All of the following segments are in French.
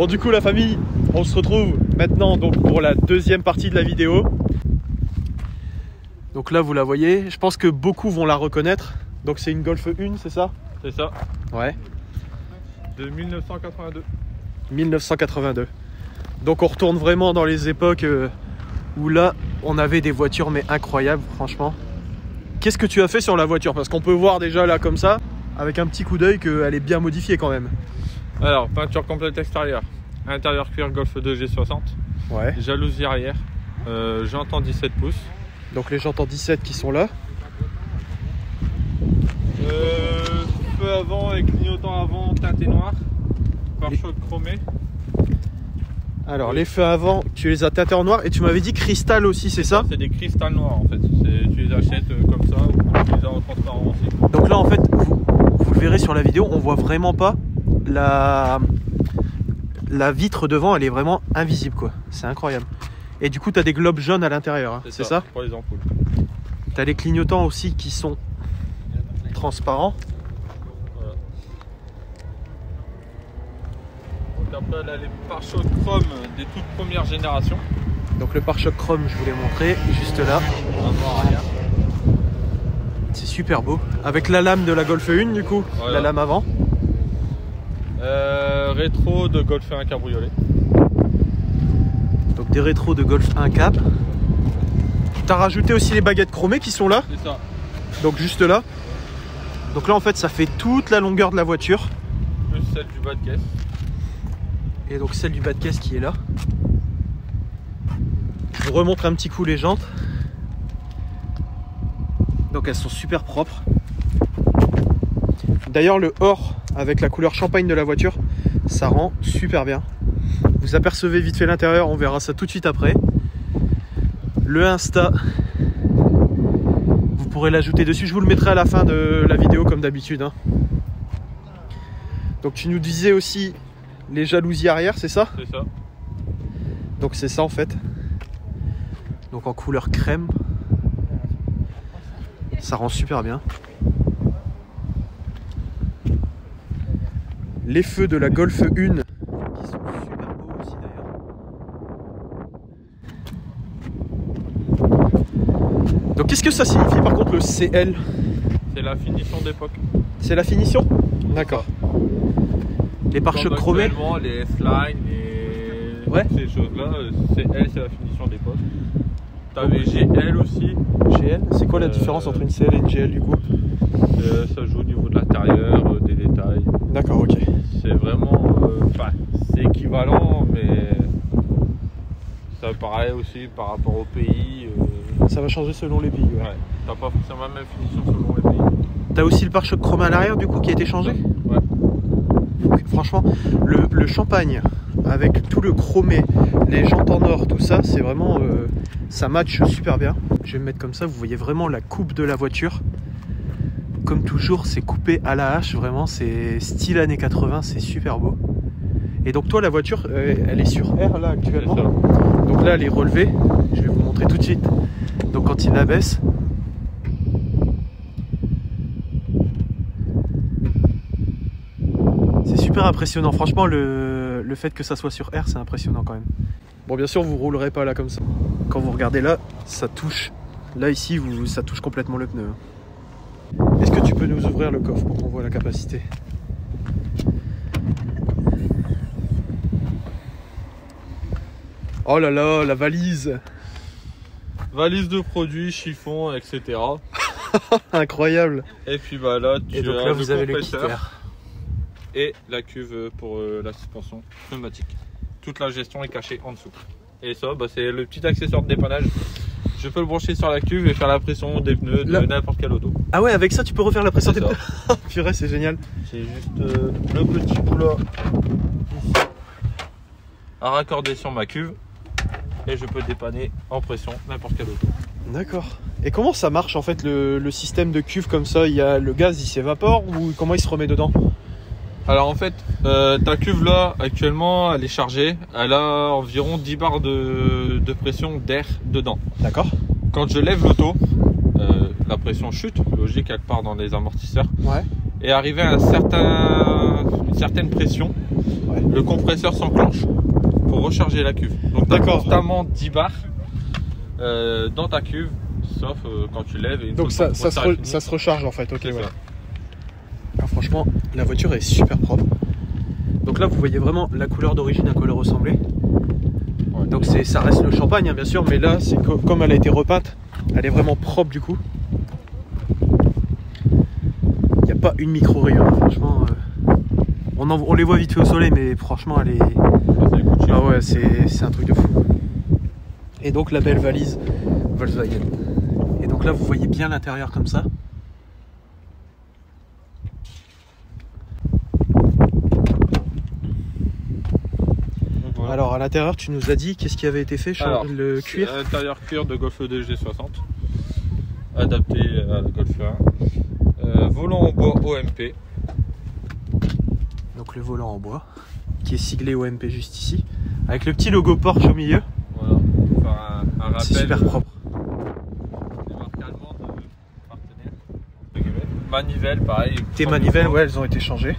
Bon du coup la famille, on se retrouve maintenant donc pour la deuxième partie de la vidéo. Donc là vous la voyez, je pense que beaucoup vont la reconnaître. Donc c'est une Golf 1, c'est ça? C'est ça. Ouais. De 1982. 1982. Donc on retourne vraiment dans les époques où là on avait des voitures mais incroyables franchement. Qu'est-ce que tu as fait sur la voiture? Parce qu'on peut voir déjà là comme ça, avec un petit coup d'œil, qu'elle est bien modifiée quand même. Alors, peinture complète extérieure. Intérieur cuir Golf 2 G60. Ouais. Jalousie arrière. Jantes en 17 pouces. Donc les jantes en 17 qui sont là. Feu avant et clignotant avant teinté noir. Pare-choc chromé. Alors oui. Les feux avant, tu les as teintés en noir et tu m'avais dit cristal aussi, c'est ça? C'est des cristals noirs en fait. Tu les achètes comme ça ou tu les as en transparent aussi. Donc là en fait, vous le verrez sur la vidéo, on voit vraiment pas la vitre devant, elle est vraiment invisible quoi. C'est incroyable. Et du coup tu as des globes jaunes à l'intérieur, hein. C'est ça? Pour les ampoules. Tu as les clignotants aussi qui sont transparents. Voilà. Donc après là les pare-chocs chrome des toutes premières générations. Donc le pare-choc chrome, je vous l'ai montré, juste là. Avant arrière. C'est super beau. Avec la lame de la Golf 1 du coup, voilà. La lame avant. Rétro de Golf 1 cabriolet. Donc des rétros de Golf 1 Cap. Tu as rajouté aussi les baguettes chromées qui sont là. C'est ça. Donc juste là. Donc là en fait ça fait toute la longueur de la voiture. Plus celle du bas de caisse. Et donc celle du bas de caisse qui est là. Je vous remontre un petit coup les jantes. Donc elles sont super propres. D'ailleurs le or avec la couleur champagne de la voiture, ça rend super bien. Vous apercevez vite fait l'intérieur, on verra ça tout de suite après. Le Insta, vous pourrez l'ajouter dessus, je vous le mettrai à la fin de la vidéo comme d'habitude, hein. Donc tu nous disais aussi les jalousies arrière, c'est ça? C'est ça. Donc c'est ça en fait. Donc en couleur crème. Ça rend super bien. Les feux de la Golf 1 qui sont super beaux aussi d'ailleurs. Donc qu'est-ce que ça signifie par contre le CL? C'est la finition d'époque. C'est la finition? D'accord. Les pare-chocs chromés? Actuellement, les S-Line et ouais. Ces choses-là, c'est la finition d'époque. T'avais GL aussi. GL? C'est quoi la différence entre une CL et une GL du coup? Ça joue au niveau de l'intérieur, des détails. D'accord, ok. C'est vraiment... c'est équivalent, mais ça paraît aussi par rapport au pays. Ça va changer selon les pays, ouais. Ouais. T'as pas forcément la même finition selon les pays. T'as aussi le pare-choc chromé à l'arrière du coup qui a été changé? Ouais. Donc, franchement, le champagne avec tout le chromé, les jantes en or, tout ça, c'est vraiment... ça match super bien. Je vais me mettre comme ça, vous voyez vraiment la coupe de la voiture. Comme toujours, c'est coupé à la hache, vraiment, c'est style années 80, c'est super beau. Et donc toi, la voiture, elle est sur R là actuellement. Donc là, elle est relevée, je vais vous montrer tout de suite. Donc quand il la baisse, c'est super impressionnant. Franchement, le fait que ça soit sur R, c'est impressionnant quand même. Bon, bien sûr, vous roulerez pas là comme ça. Quand vous regardez là, ça touche. Là, ici, ça touche complètement le pneu. Est-ce que tu peux nous ouvrir le coffre pour qu'on voit la capacité? Oh là là, la valise! Valise de produits, chiffon, etc. Incroyable! Et puis bah là, tu et donc as là, vous avez le compresseur kit et la cuve pour la suspension pneumatique. Toute la gestion est cachée en dessous. Et ça, bah, c'est le petit accessoire de dépannage. Je peux le brancher sur la cuve et faire la pression des pneus de n'importe quelle auto. Ah ouais, avec ça tu peux refaire la pression des pneus. Purée, c'est génial. C'est juste le petit bout là, ici, à raccorder sur ma cuve. Et je peux dépanner en pression n'importe quelle auto. D'accord. Et comment ça marche en fait le système de cuve comme ça? Il y a le gaz, il s'évapore ou comment il se remet dedans? Alors en fait, ta cuve là actuellement elle est chargée, elle a environ 10 bars de pression d'air dedans. D'accord. Quand je lève l'auto, la pression chute, logique, elle part dans les amortisseurs. Ouais. Et arrivé à une certaine pression, Ouais. le compresseur s'enclenche pour recharger la cuve. Donc tu as D'accord. constamment 10 bars dans ta cuve, sauf quand tu lèves. Et une Donc fois que ton ça compresseur est fini, se recharge en fait, ok. c'est Ouais. ça. Alors, franchement, la voiture est super propre. Donc là, vous voyez vraiment la couleur d'origine à quoi elle ressemblait. Ouais. Donc ça reste le champagne, hein, bien sûr, mais là, c'est comme elle a été repeinte, elle est vraiment propre du coup. Il n'y a pas une micro-rayure, hein, franchement. On les voit vite fait au soleil, mais franchement, elle est... Ça, c'est Gucci. Ah ouais, c'est un truc de fou. Et donc la belle valise Volkswagen. Et donc là, vous voyez bien l'intérieur comme ça. Donc, voilà. Alors à l'intérieur, tu nous as dit qu'est-ce qui avait été fait, Alors, le cuir. c'est intérieur cuir de Golf 2 G60, adapté à la Golf 1. Volant en bois OMP. Donc le volant en bois, qui est siglé OMP juste ici, avec le petit logo Porsche au milieu. Voilà, pour faire un rappel. C'est super propre. Des marques allemandes partenaires. entre guillemets. Manivelle, pareil. Tes manivelles, ouais, elles ont été changées.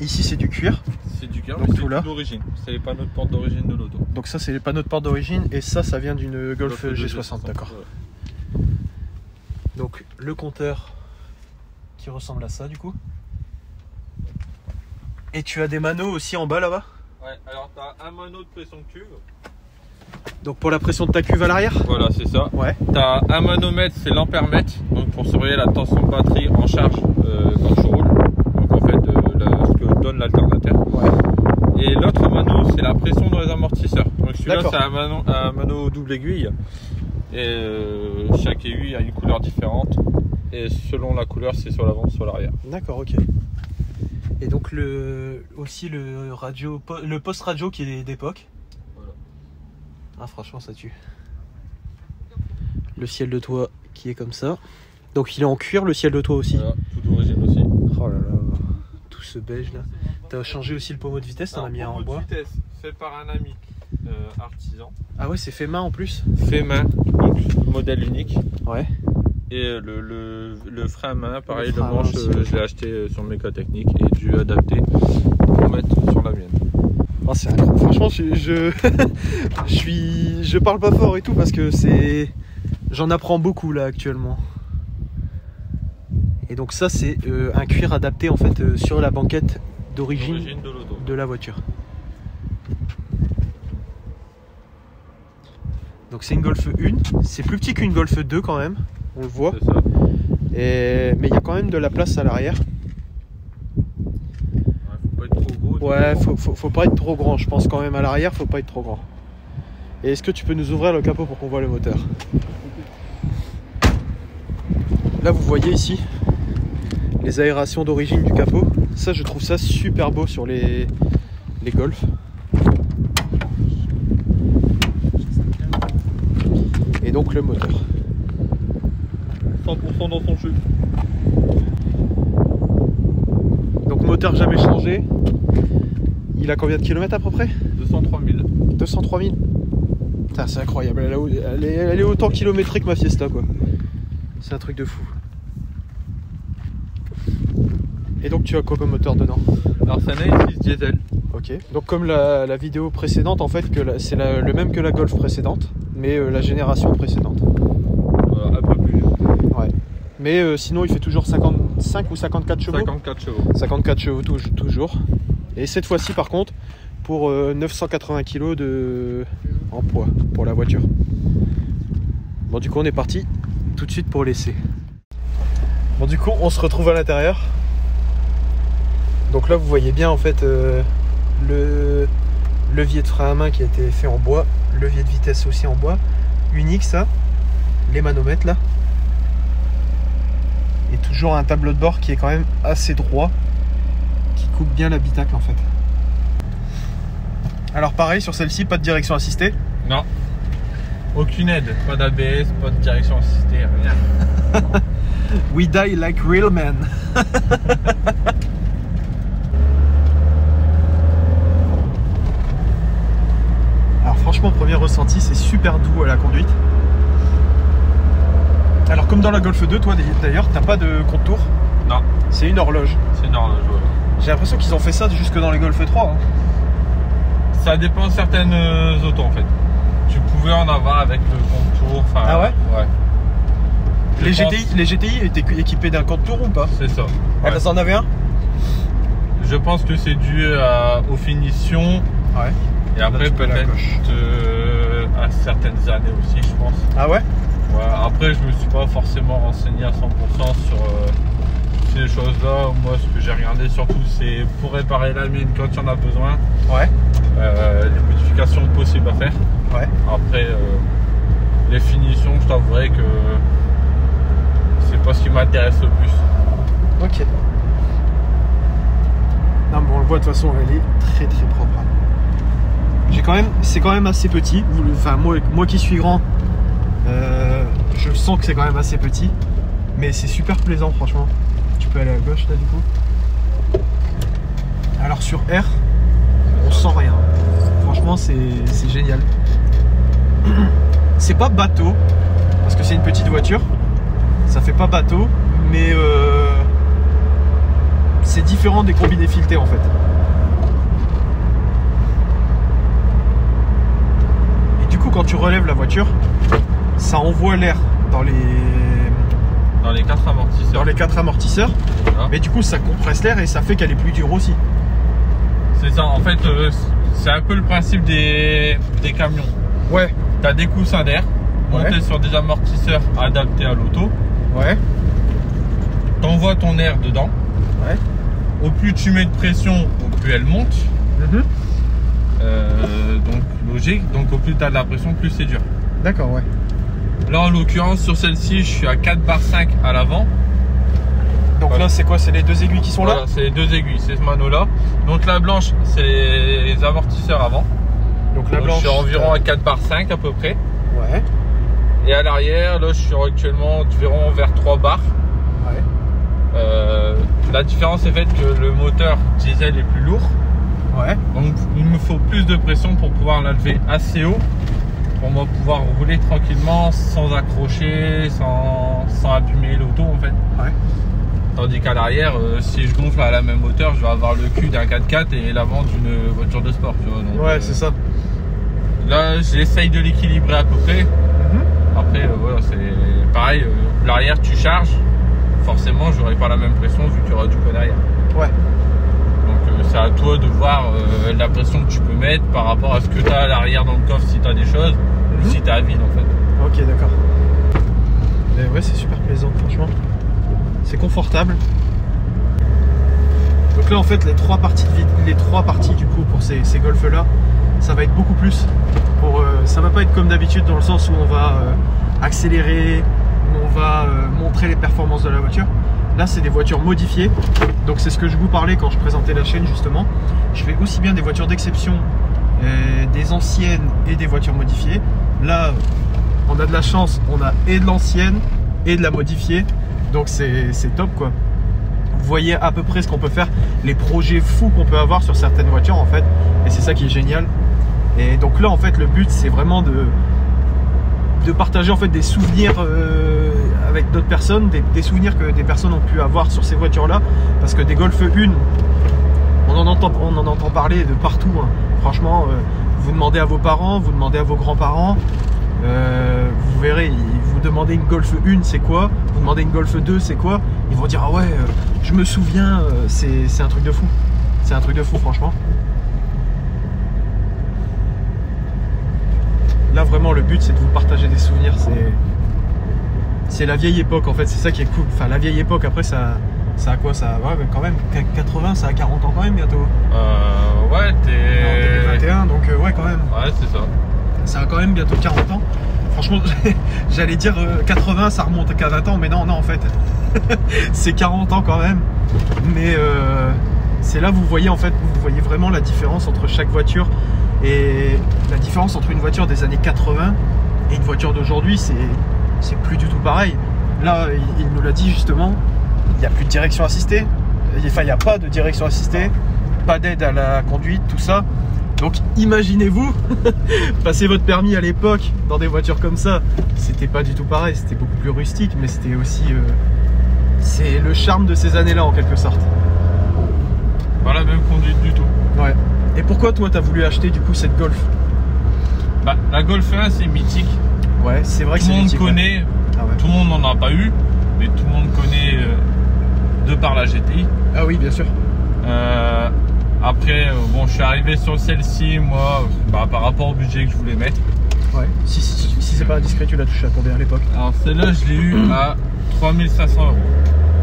Ici, c'est du cuir. C'est du cuir, Donc, mais tout c'est là. d'origine. C'est les panneaux de porte d'origine de l'auto. Donc ça, c'est les panneaux de porte d'origine, et ça vient d'une Golf G60, d'accord. Ouais. Donc le compteur qui ressemble à ça du coup. Et tu as des manos aussi en bas là-bas. Ouais, alors tu as un mano de pression de cuve. Donc pour la pression de ta cuve à l'arrière. Voilà, c'est ça. Ouais. Tu as un manomètre, c'est l'ampèremètre, donc pour surveiller la tension de batterie en charge quand tu roules. Donc en fait, ce que donne l'alternateur. Ouais. Et l'autre mano, c'est la pression dans les amortisseurs. Donc celui-là, D'accord. c'est un mano double aiguille. Et chaque aiguille a une couleur différente. Et selon la couleur, c'est sur l'avant, sur l'arrière. D'accord, ok. Et donc aussi le poste radio qui est d'époque. Voilà. Ah franchement ça tue. Le ciel de toit qui est comme ça. Donc il est en cuir le ciel de toit aussi. Voilà, tout d'origine aussi. Oh là là, tout ce beige là. T'as changé aussi le pommeau de vitesse, t'en as mis un en bois. Vitesse fait par un ami artisan. Ah ouais, c'est fait main en plus. Fait main, donc modèle unique. Ouais. Et le frein à main, pareil, le frein à main manche, aussi, ouais. je l'ai acheté sur Mécatechnique et dû adapter pour mettre sur la mienne. Oh, c'est incroyable. Franchement, je parle pas fort et tout parce que j'en apprends beaucoup là actuellement. Et donc ça, c'est un cuir adapté en fait sur la banquette d'origine De l'auto. de la voiture. Donc c'est une Golf 1, c'est plus petit qu'une Golf 2 quand même, on le voit. C'est ça. Mais il y a quand même de la place à l'arrière. Ouais, faut pas être trop gros. Ouais, faut pas être trop grand, je pense quand même à l'arrière, faut pas être trop grand. Et est-ce que tu peux nous ouvrir le capot pour qu'on voit le moteur? Là vous voyez ici les aérations d'origine du capot. Ça je trouve ça super beau sur les Golf. Et donc le moteur. 100% dans son jus. Donc moteur jamais changé. Il a combien de kilomètres à peu près? 203 000. 203 000. Putain, c'est incroyable. Elle est autant kilométrée que ma Fiesta quoi. C'est un truc de fou. Et donc tu as quoi comme moteur dedans? Alors c'est un A6 diesel. Ok. Donc comme la vidéo précédente en fait, c'est le même que la Golf précédente, mais la génération précédente. Voilà, un peu plus vieux. Ouais. Mais sinon il fait toujours 55 ou 54 chevaux. 54 chevaux. 54 chevaux toujours. Et cette fois-ci par contre pour 980 kg en poids pour la voiture. Bon du coup on est parti tout de suite pour l'essai. Bon du coup on se retrouve à l'intérieur. Donc là vous voyez bien en fait le levier de frein à main qui a été fait en bois, levier de vitesse aussi en bois, unique ça, les manomètres là. Et toujours un tableau de bord qui est quand même assez droit, qui coupe bien l'habitacle en fait. Alors pareil sur celle-ci, pas de direction assistée. Non. Aucune aide. Pas d'ABS, pas de direction assistée, rien. We die like real men. Alors franchement, premier ressenti, c'est super doux à la conduite. Alors comme dans la Golf 2, toi d'ailleurs, t'as pas de contour. Non. C'est une horloge. C'est une horloge, ouais. J'ai l'impression qu'ils ont fait ça jusque dans les Golf 3. Hein. Ça dépend de certaines autos en fait. Tu pouvais en avoir avec le contour. Ah ouais? Ouais. Les GTI étaient équipés d'un contour ou pas? C'est ça. Ah, Ouais. ça en avait un? Je pense que c'est dû aux finitions. Ouais. Et après tu peux la peut-être coche. à certaines années aussi, je pense. Ah ouais? Ouais, après, je me suis pas forcément renseigné à 100% sur ces choses-là. Moi, ce que j'ai regardé surtout, c'est pour réparer la mienne quand il y en a besoin. Ouais. Les modifications possibles à faire. Ouais. Après, les finitions, je t'avouerai que c'est pas ce qui m'intéresse le plus. Ok. Non, bon, on le voit de toute façon, elle est très très propre. C'est quand même assez petit. Enfin, moi qui suis grand, je sens que c'est quand même assez petit. Mais c'est super plaisant, franchement. Tu peux aller à gauche là, du coup. Alors sur R, on sent rien. Franchement, c'est génial. C'est pas bateau, parce que c'est une petite voiture. Ça fait pas bateau, mais c'est différent des combinés filetés en fait. Et du coup, quand tu relèves la voiture, ça envoie l'air dans les 4 amortisseurs. Voilà. Mais du coup, ça compresse l'air et ça fait qu'elle est plus dure aussi. C'est ça, en fait, c'est un peu le principe des camions. Ouais. Tu as des coussins d'air montés sur des amortisseurs adaptés à l'auto. Ouais. Tu envoies ton air dedans. Ouais. Au plus tu mets de pression, au plus elle monte. Donc logique. Donc au plus tu as de la pression, plus c'est dur. D'accord, ouais. Là en l'occurrence sur celle-ci, je suis à 4 bar 5 à l'avant. Donc voilà. Là c'est quoi? C'est les deux aiguilles qui sont Voilà, là? c'est les deux aiguilles, c'est ce mano là. Donc la blanche, c'est les amortisseurs avant. Donc la blanche. Je suis environ à 4 bar 5 à peu près. Ouais. Et à l'arrière, là je suis actuellement environ vers 3 bars. Ouais. La différence est faite que le moteur diesel est plus lourd. Ouais. Donc il me faut plus de pression pour pouvoir la lever assez haut. Pour moi pouvoir rouler tranquillement sans accrocher, sans abîmer l'auto en fait. Ouais. Tandis qu'à l'arrière, si je gonfle à la même hauteur, je vais avoir le cul d'un 4x4 et l'avant d'une voiture de sport. Tu vois, donc, Ouais, c'est ça. Là, j'essaye de l'équilibrer à peu près. Après, voilà, c'est pareil. L'arrière, tu charges. Forcément, j'aurai pas la même pression vu qu'il y aura du poids derrière. Ouais. Donc, c'est à toi de voir la pression que tu peux mettre par rapport à ce que tu as à l'arrière dans le coffre si tu as des choses ou si tu es à vide en fait. Ok, d'accord. Mais ouais, c'est super plaisant, franchement. C'est confortable. Donc là, en fait, les trois parties du coup pour ces Golf là, ça va être beaucoup plus. Ça va pas être comme d'habitude dans le sens où on va accélérer, où on va montrer les performances de la voiture. Là, c'est des voitures modifiées. Donc c'est ce que je vous parlais quand je présentais la chaîne justement. Je fais aussi bien des voitures d'exception, des anciennes et des voitures modifiées. Là, on a de la chance, on a et de l'ancienne et de la modifiée. Donc c'est top quoi. Vous voyez à peu près ce qu'on peut faire, les projets fous qu'on peut avoir sur certaines voitures en fait. Et c'est ça qui est génial. Et donc là en fait le but c'est vraiment de partager en fait des souvenirs avec d'autres personnes, des souvenirs que des personnes ont pu avoir sur ces voitures là. Parce que des Golf 1, on en entend parler de partout. Hein. Franchement, vous demandez à vos parents, vous demandez à vos grands-parents. Vous verrez, vous demandez une Golf 1 c'est quoi, vous demandez une Golf 2 c'est quoi, ils vont dire ah ouais je me souviens, c'est un truc de fou, c'est un truc de fou franchement. Là vraiment le but c'est de vous partager des souvenirs, c'est la vieille époque en fait, c'est ça qui est cool. Enfin la vieille époque après ça a quoi, ça ouais mais quand même 80, ça a 40 ans quand même bientôt. Ouais t'es... 2021 donc ouais quand même. Ouais c'est ça. Ça a quand même bientôt 40 ans. Franchement, j'allais dire 80, ça remonte qu'à 20 ans, mais non, en fait, c'est 40 ans quand même. Mais c'est là, vous voyez en fait, vous voyez vraiment la différence entre chaque voiture et la différence entre une voiture des années 80 et une voiture d'aujourd'hui, c'est plus du tout pareil. Là, il nous l'a dit justement, il n'y a plus de direction assistée. Enfin, il n'y a pas de direction assistée, pas d'aide à la conduite, tout ça. Donc imaginez-vous passer votre permis à l'époque dans des voitures comme ça, c'était pas du tout pareil, c'était beaucoup plus rustique, mais c'était aussi c'est le charme de ces années-là en quelque sorte. pas la même conduite du tout. Ouais. Et pourquoi toi t'as voulu acheter du coup cette Golf? Bah, la Golf 1 c'est mythique. Ouais, c'est vrai que Tout c'est le monde mythique, connaît, ouais. Ah ouais. tout le monde n'en a pas eu, mais tout le monde connaît de par la GTI. Ah oui, bien sûr. Après, bon, je suis arrivé sur celle-ci, moi, par rapport au budget que je voulais mettre. Ouais. Si c'est pas indiscret, tu l'as touché à combien à l'époque? Alors celle-là, je l'ai eu à 3500 €.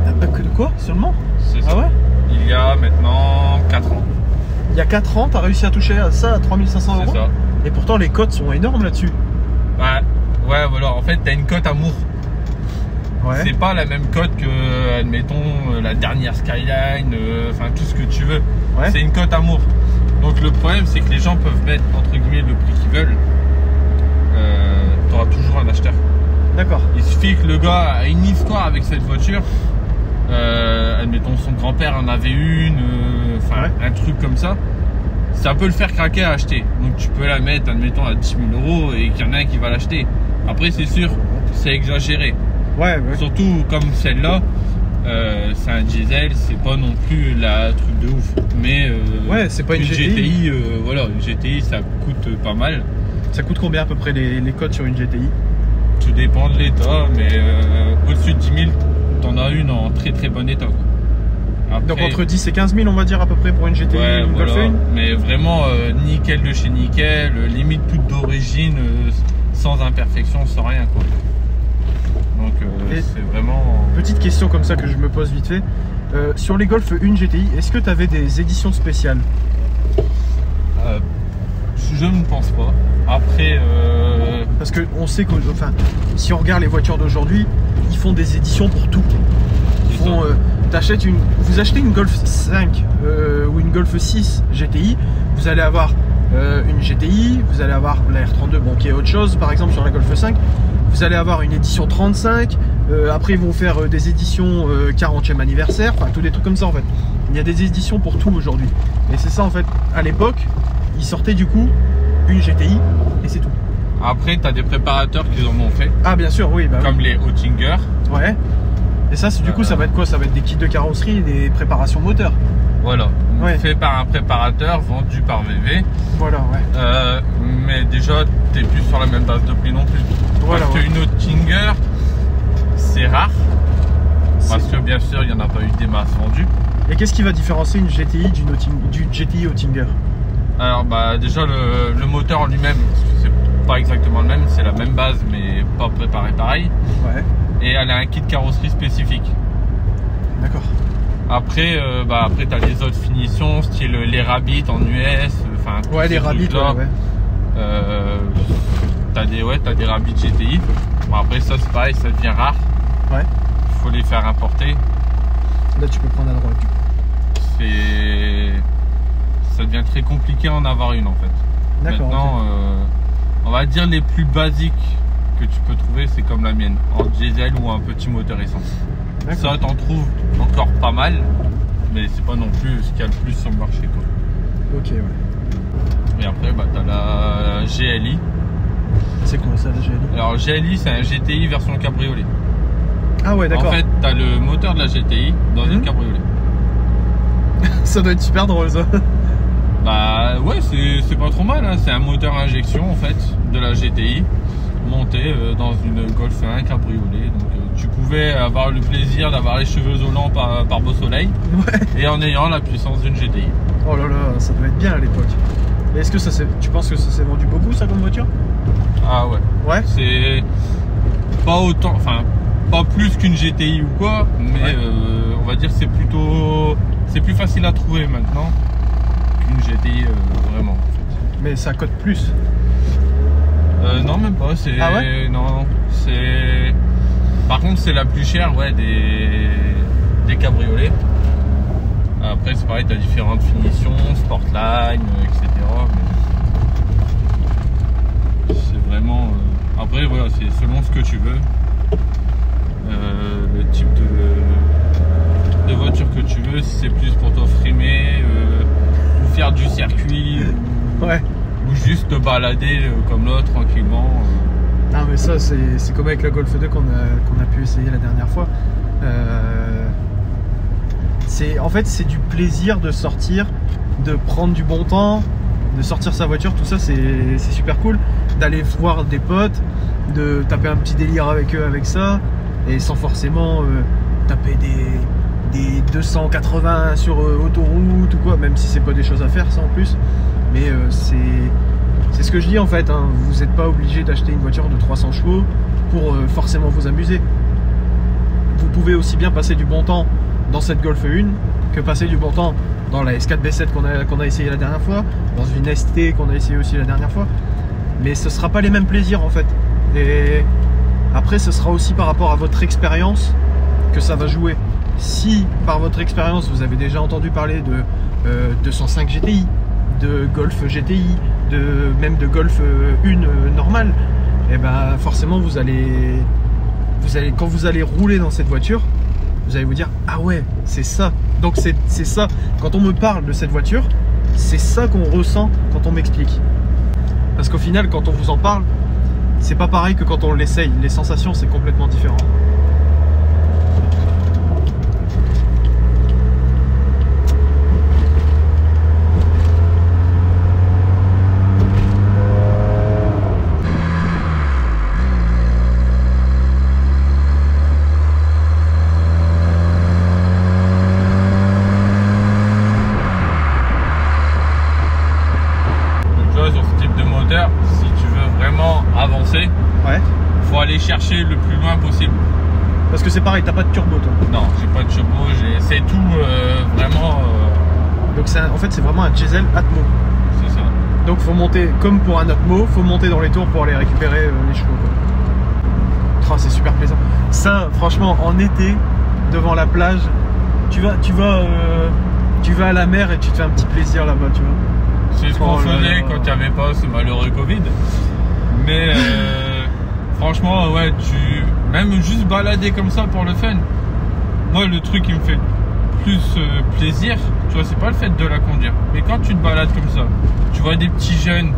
Ah bah que de quoi seulement? C'est ça. Ah ouais? Il y a maintenant 4 ans. Il y a 4 ans, t'as réussi à toucher à ça à 3500 C'est €? ça. Et pourtant les cotes sont énormes là-dessus. Ouais, voilà, en fait, t'as une cote amour. Ouais. C'est pas la même cote que, admettons, la dernière Skyline, enfin tout ce que tu veux. Ouais. C'est une cote amour. Donc le problème, c'est que les gens peuvent mettre entre guillemets le prix qu'ils veulent. T'auras toujours un acheteur. D'accord. Il suffit que le gars a une histoire avec cette voiture. Admettons, son grand-père en avait une, enfin Ouais. un truc comme ça. Ça peut le faire craquer à acheter. Donc tu peux la mettre, admettons, à 10 000 € et qu'il y en a un qui va l'acheter. Après, c'est sûr, c'est exagéré. Ouais, ouais. Surtout comme celle-là, c'est un diesel, c'est pas non plus la truc de ouf. Mais Ouais, c'est pas une GTI. Voilà, une GTI ça coûte pas mal. Ça coûte combien à peu près les cotes sur une GTI? Tout dépend de l'état, mais au-dessus de 10 000, t'en as une en très très bon état, quoi. Après, Donc entre 10 et 15 000 on va dire à peu près pour une GTI, ouais, une Golf voilà. 1. Mais vraiment nickel de chez nickel, limite toute d'origine, sans imperfection, sans rien, quoi. Donc c'est vraiment... Petite question comme ça que je me pose vite fait. Sur les Golf 1 GTI, est-ce que tu avais des éditions spéciales? Je ne pense pas. Après... Parce que on sait que, enfin, si on regarde les voitures d'aujourd'hui, ils font des éditions pour tout. Ils C'est font, vous achetez une Golf 5 ou une Golf 6 GTI, vous allez avoir une GTI, vous allez avoir la R32, bon, qui est autre chose, par exemple sur la Golf 5. Vous allez avoir une édition 35, après ils vont faire des éditions 40e anniversaire, enfin tous des trucs comme ça en fait. Il y a des éditions pour tout aujourd'hui. Et c'est ça en fait, à l'époque, ils sortaient du coup une GTI et c'est tout. Après, tu as des préparateurs qui en ont fait, Ah bien sûr, oui, bah comme les Oettinger. oui. Ouais. Et ça, du coup, ça va être quoi? Ça va être des kits de carrosserie et des préparations moteurs. Voilà, Ouais. fait par un préparateur, vendu par VV. Voilà, ouais. Mais déjà, t'es plus sur la même base de prix non plus. Voilà, Parce ouais. qu'une Oettinger, c'est rare. Parce que bien sûr, il n'y en a pas eu des masses vendues. Et qu'est-ce qui va différencier une GTI du GTI Oettinger? Alors bah déjà le moteur en lui-même, c'est pas exactement le même, c'est la même base mais pas préparé pareil. Ouais, Et elle a un kit carrosserie spécifique. d'accord. Après, après t'as les autres finitions, style les Rabbit en US, enfin. Ouais, les Rabbit, ouais. T'as des Rabbit GTI. Bon après ça c'est pareil, ça devient rare. Ouais. Faut les faire importer. Là, tu peux prendre à droite. Ça devient très compliqué en avoir une en fait. D'accord. Maintenant, on va dire les plus basiques que tu peux trouver, c'est comme la mienne, en diesel ou un petit moteur essence. D'accord. Ça, t'en trouves encore pas mal, mais c'est pas non plus ce qu'il y a le plus sur le marché, quoi. Ok, ouais. Et après, t'as la GLI. C'est quoi ça, la GLI? Alors, GLI, c'est un GTI version cabriolet. Ah ouais, d'accord. En fait, t'as le moteur de la GTI dans une cabriolet. Ça doit être super drôle, ça. Bah ouais, c'est pas trop mal, hein. C'est un moteur injection en fait de la GTI monté dans une Golf 1 cabriolet. Donc tu pouvais avoir le plaisir d'avoir les cheveux volants par beau soleil, Ouais. et en ayant la puissance d'une GTI. Oh là là, ça doit être bien à l'époque. Et est-ce que tu penses que ça s'est vendu beaucoup, ça, comme voiture? Ah ouais. Ouais. C'est pas autant, enfin pas plus qu'une GTI ou quoi, mais Ouais. on va dire que c'est plus facile à trouver maintenant qu'une GTI vraiment en fait. Mais ça cote plus. Non, même pas. Ah ouais? Non, c'est. Par contre, c'est la plus chère, ouais, des cabriolets. Après, c'est pareil, t'as différentes finitions, Sportline, etc. Mais c'est vraiment. Après, voilà, c'est selon ce que tu veux. Le type de voiture que tu veux, si c'est plus pour t'offrimer, ou faire du circuit. Ouais. Ou juste te balader comme l'autre tranquillement. Non mais ça c'est comme avec la Golf 2 qu'on a pu essayer la dernière fois. En fait, c'est du plaisir de sortir, de prendre du bon temps, de sortir sa voiture, tout ça, c'est super cool. D'aller voir des potes, de taper un petit délire avec eux avec ça, et sans forcément taper des 280 sur autoroute ou quoi, même si c'est pas des choses à faire ça en plus. Mais c'est ce que je dis en fait, hein. Vous n'êtes pas obligé d'acheter une voiture de 300 chevaux pour forcément vous amuser. Vous pouvez aussi bien passer du bon temps dans cette Golf 1 que passer du bon temps dans la S4 B7 qu'on a essayé la dernière fois, dans une ST qu'on a essayé aussi la dernière fois. Mais ce sera pas les mêmes plaisirs en fait. Et après ce sera aussi par rapport à votre expérience que ça va jouer. Si par votre expérience vous avez déjà entendu parler de 205 GTI, de Golf GTI, même de Golf 1 normale, et ben forcément vous allez quand vous allez rouler dans cette voiture, vous allez vous dire ah ouais c'est ça. Donc c'est ça, quand on me parle de cette voiture, c'est ça qu'on ressent quand on m'explique. Parce qu'au final quand on vous en parle, c'est pas pareil que quand on l'essaye, les sensations c'est complètement différent. Si tu veux vraiment avancer, faut aller chercher le plus loin possible. Parce que c'est pareil, t'as pas de turbo toi? Non, j'ai pas de turbo, c'est tout vraiment. Donc en fait c'est vraiment un diesel Atmo. C'est ça. Donc faut monter comme pour un Atmo, faut monter dans les tours pour aller récupérer les chevaux. Oh, c'est super plaisant. Ça, franchement, en été, devant la plage, tu vas à la mer et tu te fais un petit plaisir là-bas, tu vois. C'est ce qu'on faisait quand il n'y avait pas ce malheureux Covid. Mais franchement, ouais, même juste balader comme ça pour le fun. Moi, le truc qui me fait plus plaisir, tu vois, c'est pas le fait de la conduire. Mais quand tu te balades comme ça, tu vois des petits jeunes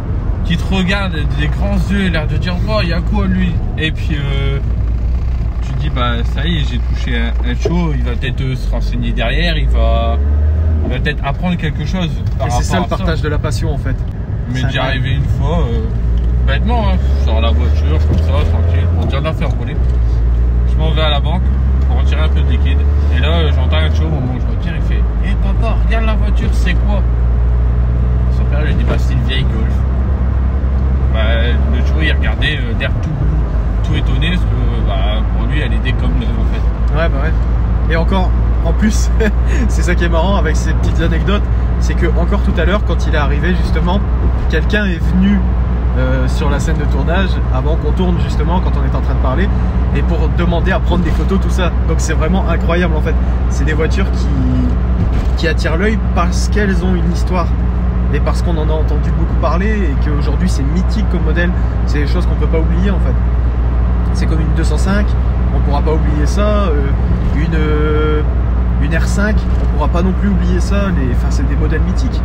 qui te regardent, des grands yeux, l'air de dire oh, il y a quoi lui? Et puis tu te dis bah ça y est, j'ai touché un show, il va peut-être se renseigner derrière, il va peut-être apprendre quelque chose. Et c'est ça le partage de la passion en fait. Mais d'y arriver une fois, bêtement, hein, je sors la voiture comme ça, tranquille, on vient de la faire rouler. Je m'en vais à la banque pour retirer un peu de liquide. Et là, j'entends un show au moment où je retire, il fait hé papa, regarde la voiture, c'est quoi? Son père lui dit bah c'est une vieille Golf. Bah, le show il regardait d'air tout étonné parce que bah, pour lui elle était comme neuve en fait. Ouais bah ouais. Et encore, en plus, c'est ça qui est marrant avec ces petites anecdotes, c'est que encore tout à l'heure, quand il est arrivé justement, quelqu'un est venu sur la scène de tournage avant qu'on tourne justement, quand on est en train de parler, et pour demander à prendre des photos, tout ça. Donc c'est vraiment incroyable en fait. C'est des voitures qui attirent l'œil parce qu'elles ont une histoire et parce qu'on en a entendu beaucoup parler et qu'aujourd'hui c'est mythique comme modèle. C'est des choses qu'on peut pas oublier en fait. C'est comme une 205, on pourra pas oublier ça. Une R5, on pourra pas non plus oublier ça. Enfin, c'est des modèles mythiques.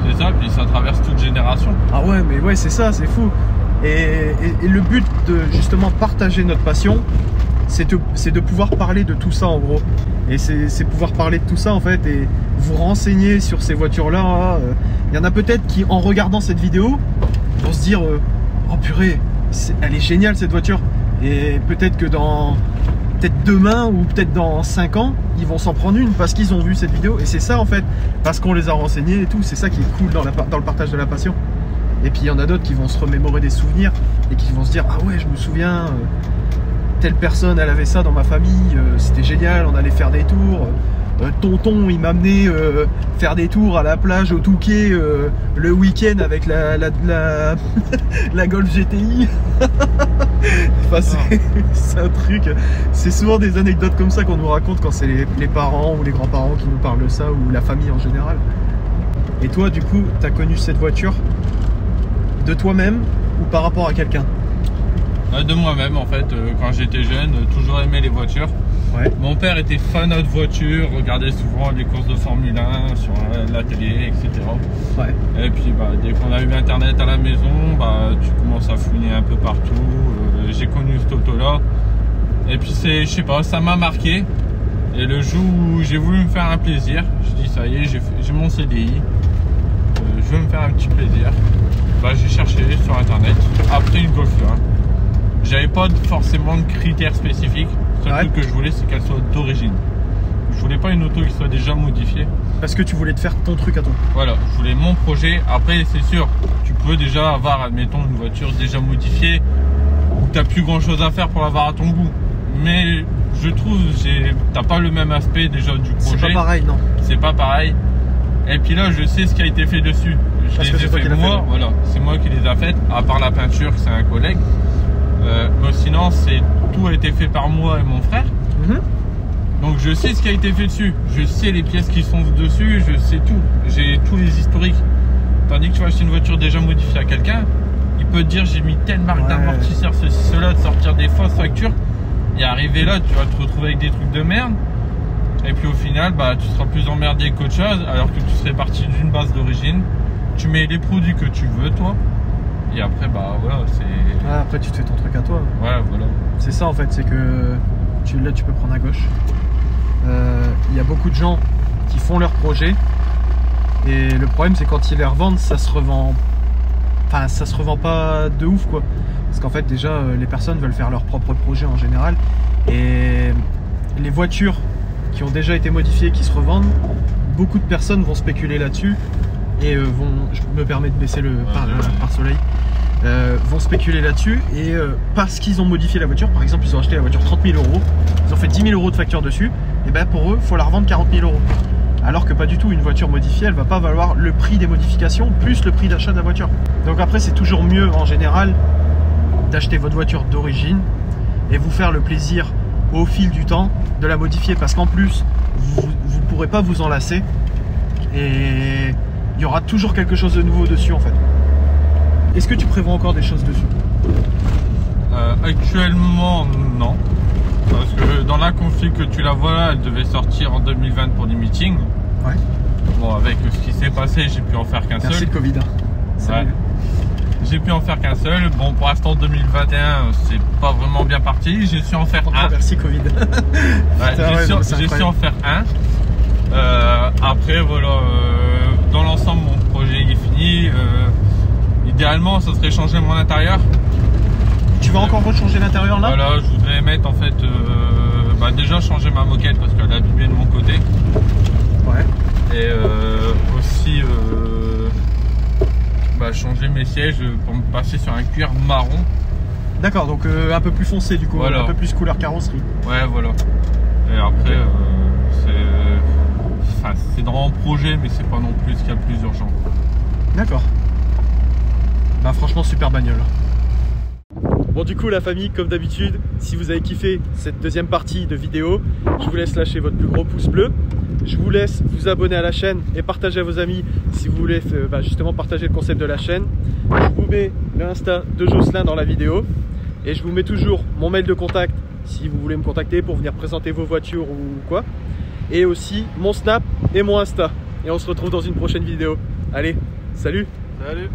C'est ça, puis ça traverse toute génération. Ah ouais, mais ouais, c'est ça, c'est fou. Et le but de justement partager notre passion, c'est de pouvoir parler de tout ça en gros. Et c'est pouvoir parler de tout ça en fait et vous renseigner sur ces voitures-là. Il y en a peut-être qui, en regardant cette vidéo, vont se dire oh purée, elle est géniale cette voiture. Et peut-être que peut-être demain ou peut-être dans 5 ans, ils vont s'en prendre une parce qu'ils ont vu cette vidéo. Et c'est ça en fait, parce qu'on les a renseignés et tout. C'est ça qui est cool dans le partage de la passion. Et puis il y en a d'autres qui vont se remémorer des souvenirs et qui vont se dire ah ouais, je me souviens, telle personne elle avait ça dans ma famille, c'était génial, on allait faire des tours. Tonton il m'a amené faire des tours à la plage au Touquet le week-end avec la Golf GTI. Enfin, c'est un truc, c'est souvent des anecdotes comme ça qu'on nous raconte quand c'est les parents ou les grands-parents qui nous parlent de ça, ou la famille en général. Et toi du coup, tu as connu cette voiture de toi-même ou par rapport à quelqu'un? De moi-même en fait, quand j'étais jeune, toujours aimé les voitures. Ouais. Mon père était fanat de voitures, regardait souvent les courses de Formule 1 sur la télé, etc. Ouais. Et puis bah, dès qu'on a eu internet à la maison, bah, tu commences à fouiner un peu partout. J'ai connu cette auto là. Et puis je sais pas, ça m'a marqué. Et le jour où j'ai voulu me faire un plaisir, je dis ça y est, j'ai mon CDI, je veux me faire un petit plaisir. Bah, j'ai cherché sur internet, après une Golf 1. J'avais pas forcément de critères spécifiques. Le seul truc que je voulais, c'est qu'elle soit d'origine. Je voulais pas une auto qui soit déjà modifiée. Parce que tu voulais te faire ton truc à toi. Voilà, je voulais mon projet. Après, c'est sûr, tu peux déjà avoir, admettons, une voiture déjà modifiée où tu n'as plus grand chose à faire pour l'avoir à ton goût. Mais je trouve que t'as pas le même aspect déjà du projet. C'est pas pareil, non. C'est pas pareil. Et puis là, je sais ce qui a été fait dessus. Je les ai fait moi, voilà. C'est moi qui les ai faites, à part la peinture, c'est un collègue. Mais sinon, tout a été fait par moi et mon frère. Donc je sais ce qui a été fait dessus. Je sais les pièces qui sont dessus, je sais tout. J'ai tous les historiques. Tandis que tu vas acheter une voiture déjà modifiée à quelqu'un, il peut te dire j'ai mis telle marque d'amortisseur, ceci, cela, de sortir des fausses factures. Et arrivé là, tu vas te retrouver avec des trucs de merde. Et puis au final, bah, tu seras plus emmerdé qu'autre chose, alors que tu serais parti d'une base d'origine. Tu mets les produits que tu veux, toi. Et après, bah voilà, c'est... Ah, après, tu te fais ton truc à toi. Ouais, voilà. C'est ça, en fait, c'est que là, tu peux prendre à gauche. Il y a beaucoup de gens qui font leur projet. Et le problème, c'est quand ils les revendent, ça se revend... Enfin, ça se revend pas de ouf, quoi. Parce qu'en fait, déjà, les personnes veulent faire leur propre projet en général. Et les voitures qui ont déjà été modifiées, qui se revendent, beaucoup de personnes vont spéculer là-dessus et vont, je me permets de baisser le pare-soleil, vont spéculer là-dessus et parce qu'ils ont modifié la voiture, par exemple ils ont acheté la voiture 30 000 €, ils ont fait 10 000 € de facture dessus, et ben pour eux, il faut la revendre 40 000 €. Alors que pas du tout, une voiture modifiée, elle va pas valoir le prix des modifications plus le prix d'achat de la voiture. Donc après, c'est toujours mieux en général d'acheter votre voiture d'origine et vous faire le plaisir au fil du temps de la modifier, parce qu'en plus vous ne pourrez pas vous en lasser et il y aura toujours quelque chose de nouveau dessus en fait. Est-ce que tu prévois encore des choses dessus? Actuellement non, parce que dans la config que tu la vois là, elle devait sortir en 2020 pour les meetings. Ouais. Bon, avec ce qui s'est passé, j'ai pu en faire qu'un seul. Merci le Covid. Ouais. J'ai pu en faire qu'un seul. Bon, pour l'instant 2021, c'est pas vraiment bien parti. J'ai su en faire un. Merci Covid. J'ai su en faire un. Après, voilà, dans l'ensemble, mon projet est fini. Idéalement, ça serait changer mon intérieur. Tu vas encore rechanger l'intérieur là? Voilà, je voudrais mettre en fait, déjà changer ma moquette parce qu'elle a abîmé de mon côté. Ouais. Et aussi changer mes sièges pour me passer sur un cuir marron. D'accord, donc un peu plus foncé du coup, voilà. Un peu plus couleur carrosserie. Ouais, voilà. Et après, c'est dans mon projet, mais c'est pas non plus ce qu'il y a le plus urgent. D'accord. Bah franchement, super bagnole. Bon, du coup la famille, comme d'habitude, si vous avez kiffé cette deuxième partie de vidéo, je vous laisse lâcher votre plus gros pouce bleu. Je vous laisse vous abonner à la chaîne et partager à vos amis si vous voulez justement partager le concept de la chaîne. Je vous mets l'Insta de Jocelyn dans la vidéo et je vous mets toujours mon mail de contact si vous voulez me contacter pour venir présenter vos voitures ou quoi. Et aussi mon Snap et mon Insta. Et on se retrouve dans une prochaine vidéo. Allez, salut! Salut!